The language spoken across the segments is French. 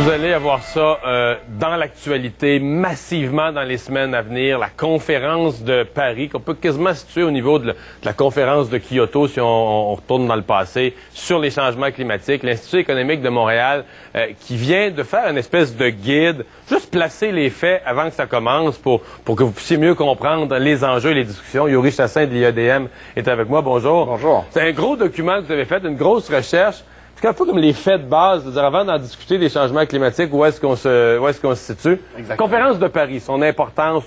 Vous allez avoir ça dans l'actualité, massivement dans les semaines à venir, la conférence de Paris, qu'on peut quasiment situer au niveau de la conférence de Kyoto, si on retourne dans le passé, sur les changements climatiques. L'Institut économique de Montréal, qui vient de faire une espèce de guide, juste placer les faits avant que ça commence pour que vous puissiez mieux comprendre les enjeux et les discussions. Yuri Chassin de l'IEDM est avec moi. Bonjour. Bonjour. C'est un gros document que vous avez fait, une grosse recherche. C'est un peu comme les faits de base, c'est-à-dire avant d'en discuter des changements climatiques, où est-ce qu'on se situe? Exactement. Conférence de Paris, son importance,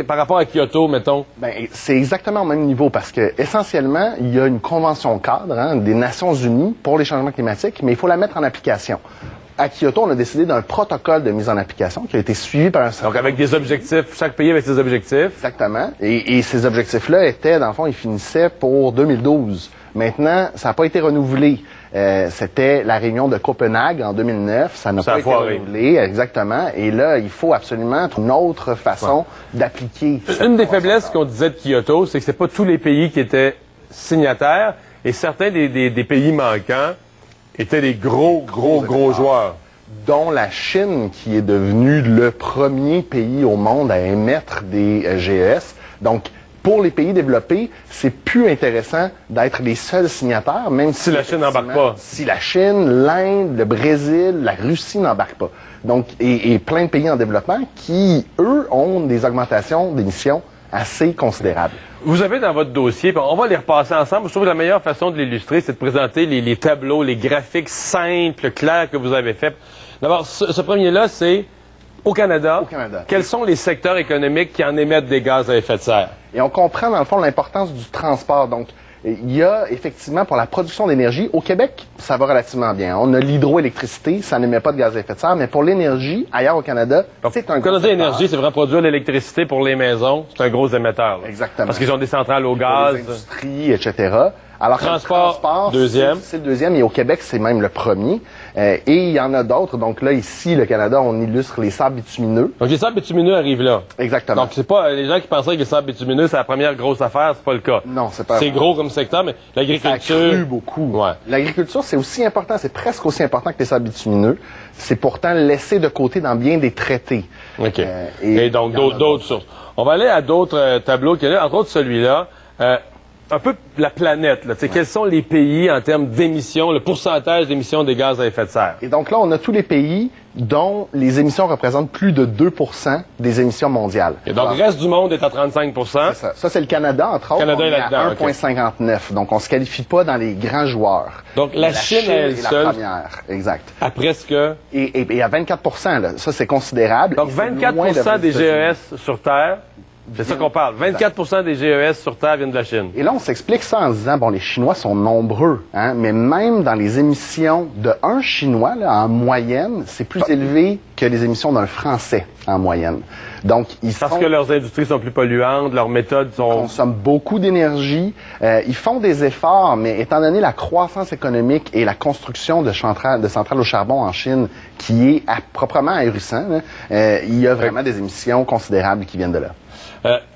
par rapport à Kyoto, mettons. Ben, c'est exactement au même niveau parce que essentiellement, il y a une convention cadre des Nations Unies pour les changements climatiques, mais il faut la mettre en application. À Kyoto, on a décidé d'un protocole de mise en application qui a été suivi par un certain Donc avec des objectifs, chaque pays avec ses objectifs. Exactement. Et ces objectifs-là étaient, dans le fond, ils finissaient pour 2012. Maintenant, ça n'a pas été renouvelé. C'était la réunion de Copenhague en 2009. Ça n'a pas été renouvelé, exactement. Et là, il faut absolument une autre façon d'appliquer. Une des faiblesses qu'on disait de Kyoto, c'est que c'est pas tous les pays qui étaient signataires et certains des pays manquants étaient des gros joueurs. Dont la Chine, qui est devenue le premier pays au monde à émettre des GES. Donc, pour les pays développés, c'est plus intéressant d'être les seuls signataires, même si la Chine n'embarque pas. Si la Chine, l'Inde, le Brésil, la Russie n'embarquent pas. Donc, et plein de pays en développement qui, eux, ont des augmentations d'émissions assez considérables. Vous avez dans votre dossier, on va les repasser ensemble. Je trouve que la meilleure façon de l'illustrer, c'est de présenter les tableaux, les graphiques simples, clairs que vous avez faits. D'abord, ce premier-là, c'est au Canada. Au Canada. Quels sont les secteurs économiques qui en émettent des gaz à effet de serre? Et on comprend, dans le fond, l'importance du transport. Donc, il y a effectivement, pour la production d'énergie, au Québec, ça va relativement bien. On a l'hydroélectricité, ça n'émet pas de gaz à effet de serre, mais pour l'énergie, ailleurs au Canada, c'est un gros secteur. L'énergie, c'est vraiment produire l'électricité pour les maisons. C'est un gros émetteur. Là. Exactement. Parce qu'ils ont des centrales au gaz. Pour les industries, etc. Alors, transport deuxième. C'est le deuxième, et au Québec, c'est même le premier. Et il y en a d'autres. Donc là, ici, le Canada, on illustre les sables bitumineux. Donc les sables bitumineux arrivent là. Exactement. Donc c'est pas les gens qui pensaient que les sables bitumineux, c'est la première grosse affaire, c'est pas le cas. Non, c'est pas. C'est gros comme secteur, mais l'agriculture. Ça a cru beaucoup. Ouais. L'agriculture, c'est aussi important, c'est presque aussi important que les sables bitumineux. C'est pourtant laissé de côté dans bien des traités. OK. Et donc d'autres sources. On va aller à d'autres tableaux qu'il y a là, entre autres celui-là. Un peu la planète, là. Quels sont les pays en termes d'émissions, le pourcentage d'émissions des gaz à effet de serre? Et donc là, on a tous les pays dont les émissions représentent plus de 2% des émissions mondiales. Et donc, le reste du monde est à 35%. C'est ça. Ça, c'est le Canada, entre autres. Canada on est là-dedans, à 1,59. Donc, on se qualifie pas dans les grands joueurs. Donc, la Chine est la seule. première, exact. À presque... Et à 24%, là. Ça, c'est considérable. Donc, 24% des GES sur Terre... C'est ça qu'on parle. 24% des GES sur Terre viennent de la Chine. Et là, on s'explique ça en se disant, bon, les Chinois sont nombreux, hein, mais même dans les émissions d'un Chinois, là, en moyenne, c'est plus élevé que les émissions d'un Français, en moyenne. Donc, Parce que leurs industries sont plus polluantes, leurs méthodes sont... Ils consomment beaucoup d'énergie. Ils font des efforts, mais étant donné la croissance économique et la construction de centrales au charbon en Chine, qui est proprement ahurissant, là, il y a vraiment des émissions considérables qui viennent de là.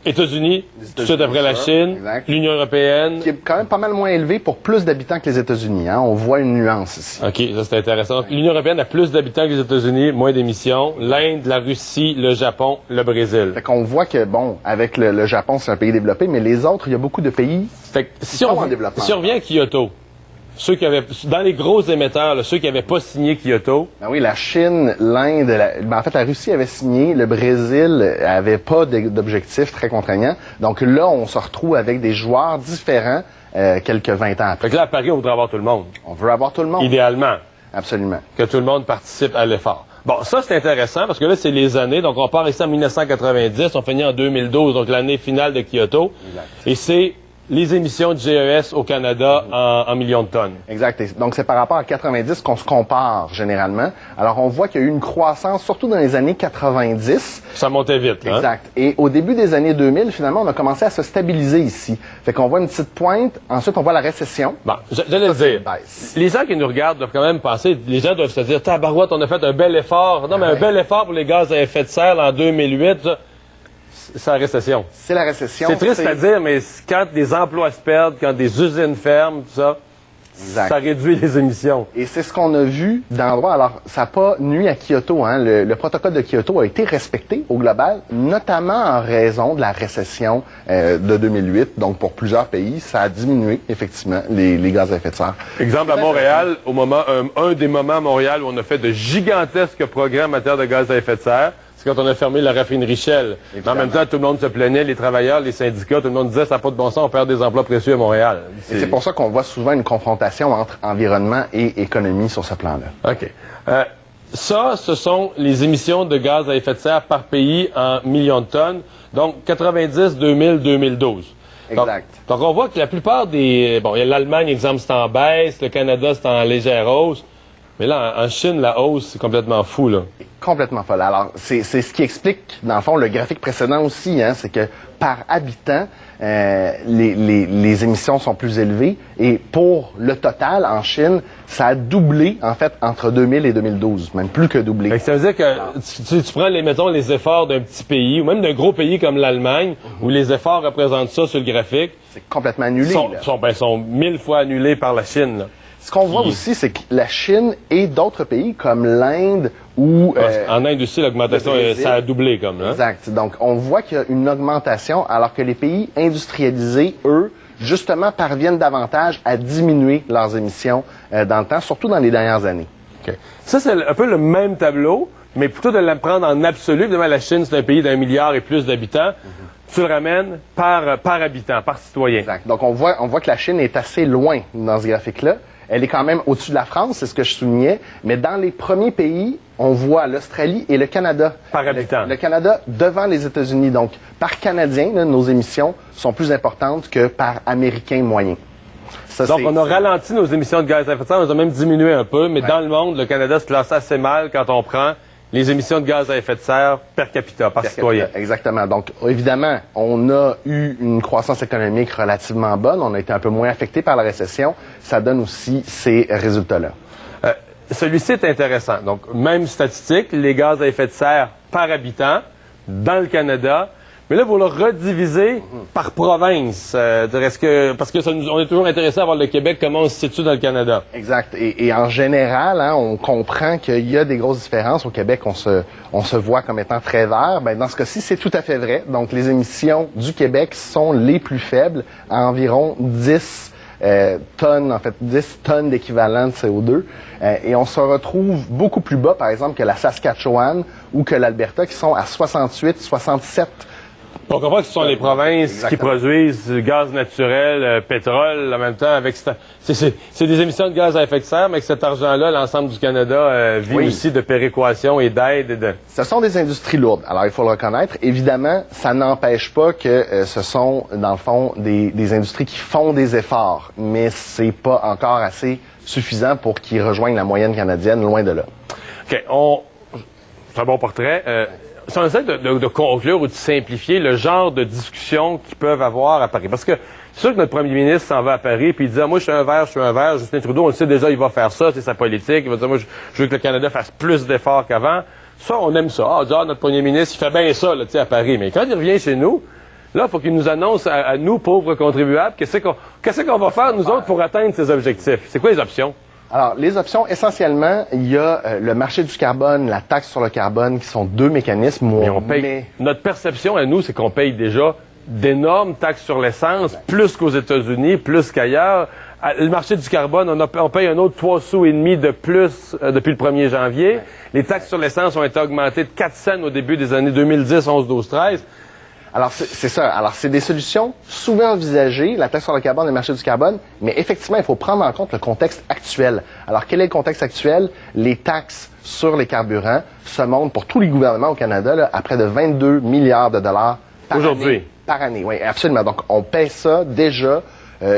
États-Unis, tout de suite après la Chine, l'Union européenne. Qui est quand même pas mal moins élevé pour plus d'habitants que les États-Unis. Hein? On voit une nuance ici. OK, ça c'est intéressant. L'Union européenne a plus d'habitants que les États-Unis, moins d'émissions. L'Inde, la Russie, le Japon, le Brésil. Fait qu'on voit que, bon, avec le Japon, c'est un pays développé, mais les autres, il y a beaucoup de pays qui sont en développement. Si on revient à Kyoto, ceux qui avaient, dans les gros émetteurs, là, ceux qui n'avaient pas signé Kyoto. Ben oui, la Chine, l'Inde, en fait, la Russie avait signé, le Brésil avait pas d'objectifs très contraignants. Donc là, on se retrouve avec des joueurs différents quelques 20 ans après. Fait que là, à Paris, on voudrait avoir tout le monde. On veut avoir tout le monde. Idéalement. Absolument. Que tout le monde participe à l'effort. Bon, ça, c'est intéressant parce que là, c'est les années. Donc, on part ici en 1990, on finit en 2012, donc l'année finale de Kyoto. Exact. Et c'est les émissions de GES au Canada en millions de tonnes. Exact. Donc, c'est par rapport à 90 qu'on se compare généralement. Alors, on voit qu'il y a eu une croissance, surtout dans les années 90. Ça montait vite, hein? Exact. Et au début des années 2000, finalement, on a commencé à se stabiliser ici. Fait qu'on voit une petite pointe. Ensuite, on voit la récession. Bon, j'allais le dire. Les gens qui nous regardent doivent quand même penser, les gens doivent se dire, tabarouette, on a fait un bel effort. Non, mais un bel effort pour les gaz à effet de serre en 2008, ça. C'est la récession. C'est la récession. C'est triste à dire, mais quand des emplois se perdent, quand des usines ferment, tout ça, Exact. Ça réduit les émissions. Et c'est ce qu'on a vu dans l'endroit. Alors, ça n'a pas nui à Kyoto. Hein. Le protocole de Kyoto a été respecté au global, notamment en raison de la récession de 2008. Donc, pour plusieurs pays, ça a diminué, effectivement, les gaz à effet de serre. Exemple, à Montréal, un des moments à Montréal où on a fait de gigantesques progrès en matière de gaz à effet de serre, c'est quand on a fermé la raffinerie Shell. Mais en même temps, tout le monde se plaignait, les travailleurs, les syndicats, tout le monde disait ça n'a pas de bon sens, on perd des emplois précieux à Montréal. Et c'est pour ça qu'on voit souvent une confrontation entre environnement et économie sur ce plan-là. OK. Ce sont les émissions de gaz à effet de serre par pays en millions de tonnes. Donc, 90, 2000, 2012. Exact. Donc, on voit que la plupart des... Bon, il y a l'Allemagne, exemple, c'est en baisse. Le Canada, c'est en légère hausse. Mais là, en Chine, la hausse, c'est complètement fou, là. Complètement folle. Alors, c'est ce qui explique, dans le fond, le graphique précédent aussi, hein, c'est que par habitant, les émissions sont plus élevées. Et pour le total, en Chine, ça a doublé, en fait, entre 2000 et 2012, même plus que doublé. Fait que ça veut dire que tu prends, mettons, les efforts d'un petit pays, ou même d'un gros pays comme l'Allemagne, où les efforts représentent ça sur le graphique. C'est complètement annulé. Sont 1000 fois annulés par la Chine, là. Ce qu'on voit aussi, c'est que la Chine et d'autres pays comme l'Inde ou... en Inde aussi, l'augmentation, ça a doublé comme là. Exact. Donc, on voit qu'il y a une augmentation, alors que les pays industrialisés, eux, justement, parviennent davantage à diminuer leurs émissions dans le temps, surtout dans les dernières années. Okay. Ça, c'est un peu le même tableau, mais plutôt de le prendre en absolu. Évidemment, la Chine, c'est un pays d'1 milliard et plus d'habitants. Tu le ramènes par habitant, par citoyen. Exact. Donc, on voit que la Chine est assez loin dans ce graphique-là. Elle est quand même au-dessus de la France, c'est ce que je soulignais. Mais dans les premiers pays, on voit l'Australie et le Canada. Par habitant. Le Canada devant les États-Unis. Donc, par Canadien, là, nos émissions sont plus importantes que par Américain moyen. Ça, donc, on a ralenti nos émissions de gaz à effet de serre, on les a même diminué un peu, mais dans le monde, le Canada se classe assez mal quand on prend les émissions de gaz à effet de serre per capita, par citoyen. Exactement. Donc, évidemment, on a eu une croissance économique relativement bonne. On a été un peu moins affecté par la récession. Ça donne aussi ces résultats-là. Celui-ci est intéressant. Donc, même statistique, les gaz à effet de serre par habitant dans le Canada. Mais là, vous le redivisez par province. Parce que on est toujours intéressé à voir le Québec, comment on se situe dans le Canada. Exact. Et en général, hein, on comprend qu'il y a des grosses différences. Au Québec, on se voit comme étant très vert. Ben, dans ce cas-ci, c'est tout à fait vrai. Donc, les émissions du Québec sont les plus faibles, à environ 10 tonnes, en fait, 10 tonnes d'équivalent de CO2. Et on se retrouve beaucoup plus bas, par exemple, que la Saskatchewan ou que l'Alberta, qui sont à 68, 67. On comprend que ce sont les provinces qui produisent du gaz naturel, pétrole, en même temps, avec c'est des émissions de gaz à effet de serre, mais avec cet argent-là, l'ensemble du Canada vit aussi de péréquation et d'aide. Ce sont des industries lourdes. Alors, il faut le reconnaître. Évidemment, ça n'empêche pas que ce sont, dans le fond, des industries qui font des efforts, mais c'est pas encore assez suffisant pour qu'ils rejoignent la moyenne canadienne, loin de là. OK. C'est un bon portrait. Si on essaie de conclure ou de simplifier le genre de discussions qu'ils peuvent avoir à Paris. Parce que c'est sûr que notre premier ministre s'en va à Paris puis il dit moi je suis un vert. Justin Trudeau, on le sait déjà, il va faire ça, c'est sa politique. Il va dire moi je veux que le Canada fasse plus d'efforts qu'avant. Ça, on aime ça. Notre premier ministre, il fait bien ça là, à Paris. Mais quand il revient chez nous, là, il faut qu'il nous annonce à nous, pauvres contribuables, qu'est-ce qu'on va faire, nous autres, pour atteindre ces objectifs. C'est quoi les options? Alors, les options, essentiellement, il y a le marché du carbone, la taxe sur le carbone, qui sont deux mécanismes où on paye. Notre perception à nous, c'est qu'on paye déjà d'énormes taxes sur l'essence, plus qu'aux États-Unis, plus qu'ailleurs. Le marché du carbone, on paye un autre 3,5 sous de plus depuis le 1er janvier. Ouais. Les taxes sur l'essence ont été augmentées de 4 cents au début des années 2010, 11, 12, 13. Alors, c'est ça. Alors, c'est des solutions souvent envisagées, la taxe sur le carbone et le marché du carbone, mais effectivement, il faut prendre en compte le contexte actuel. Alors, quel est le contexte actuel? Les taxes sur les carburants se montent pour tous les gouvernements au Canada là, à près de 22 milliards de dollars par année. Oui, absolument. Donc, on paie ça déjà,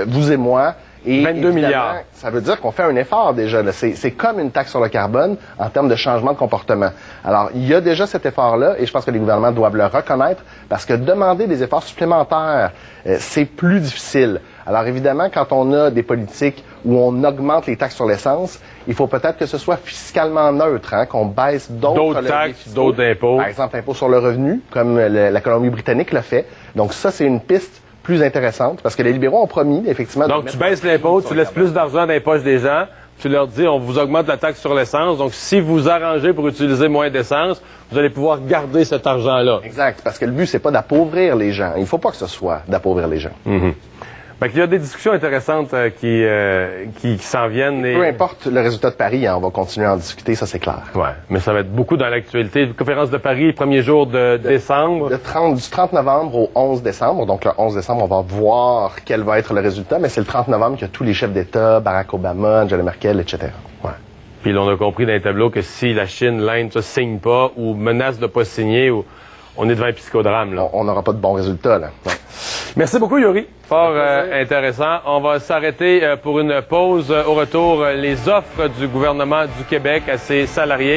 vous et moi. Et 22 milliards. Ça veut dire qu'on fait un effort déjà. C'est comme une taxe sur le carbone en termes de changement de comportement. Alors, il y a déjà cet effort-là et je pense que les gouvernements doivent le reconnaître parce que demander des efforts supplémentaires, c'est plus difficile. Alors, évidemment, quand on a des politiques où on augmente les taxes sur l'essence, il faut peut-être que ce soit fiscalement neutre, hein, qu'on baisse d'autres taxes, d'autres impôts. Par exemple, l'impôt sur le revenu, comme la Colombie-Britannique l'a fait. Donc, ça, c'est une piste plus intéressante parce que les libéraux ont promis, effectivement... Donc, tu baisses l'impôt, tu laisses plus d'argent dans les poches des gens, tu leur dis, on vous augmente la taxe sur l'essence. Donc, si vous arrangez pour utiliser moins d'essence, vous allez pouvoir garder cet argent-là. Exact, parce que le but, c'est pas d'appauvrir les gens. Il faut pas que ce soit d'appauvrir les gens. Fait qu'il y a des discussions intéressantes qui s'en viennent. Peu importe le résultat de Paris, hein, on va continuer à en discuter, ça c'est clair. Ouais, mais ça va être beaucoup dans l'actualité. Conférence de Paris, premier jour de décembre. Du 30 novembre au 11 décembre. Donc le 11 décembre, on va voir quel va être le résultat, mais c'est le 30 novembre qu'il y a tous les chefs d'État, Barack Obama, Angela Merkel, etc. Ouais. Puis là, on a compris dans les tableaux que si la Chine, l'Inde, ne signe pas ou menace de pas signer, on est devant un psychodrame. Là. On n'aura pas de bons résultats, là. Ouais. Merci beaucoup, Yuri. Fort intéressant. On va s'arrêter pour une pause. Au retour, les offres du gouvernement du Québec à ses salariés.